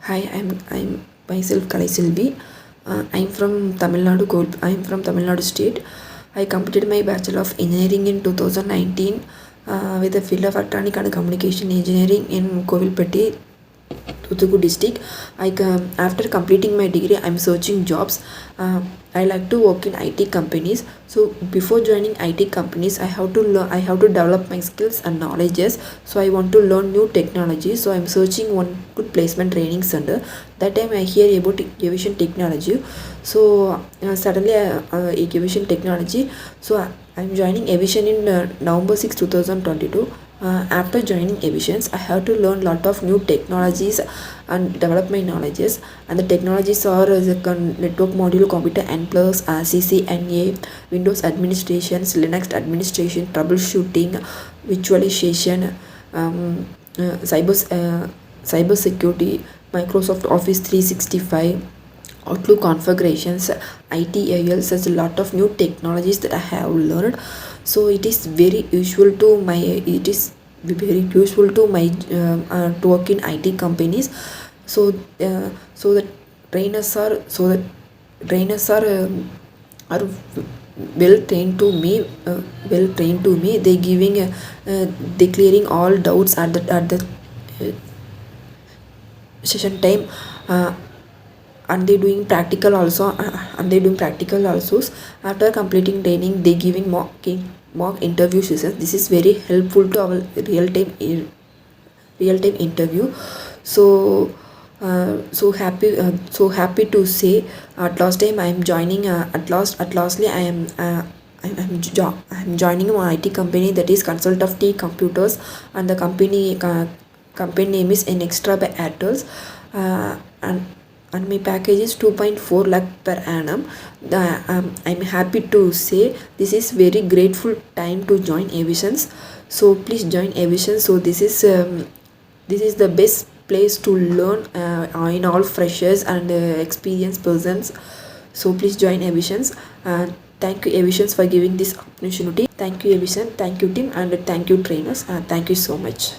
Hi, I'm myself Kalaiselvi. I'm from Tamil Nadu. I'm from Tamil Nadu state. I completed my Bachelor of Engineering in 2019 with the field of Electronic and Communication Engineering in Kovilpatti, Thuthukudi district. After completing my degree, I'm searching jobs. I like to work in IT companies. So before joining IT companies, I have to learn. I have to develop my skills and knowledges. So I want to learn new technology. So I'm searching one good placement training center. That time I hear about Evision technology. So suddenly Evision technology. So I'm joining Evision in November 6, 2022. After joining Evisions, I have to learn lot of new technologies and develop my knowledges. And the technologies are the network module, computer N plus, CCNA, Windows administrations, Linux administration, troubleshooting, virtualization, um, cyber security, Microsoft Office 365. Outlook configurations, ITIL, such a lot of new technologies that I have learned. So it is very useful to my to work in IT companies. So so the trainers are well trained to me. They giving they clearing all doubts at the session time. And they doing practical also after completing training. They giving mock interview sessions. This is very helpful to our real time interview. So so happy to say at last time I am joining at lastly I am I'm joining an IT company, that is Consultancy Computers, and the company name is in extra by Airtels. And my package is 2.4 lakh per annum. I'm happy to say this is very grateful time to join Evisions. So please join Evisions. So this is the best place to learn in all freshers and experienced persons. So please join Evisions. Thank you Evisions for giving this opportunity. Thank you Evision, thank you team, and thank you trainers. Thank you so much.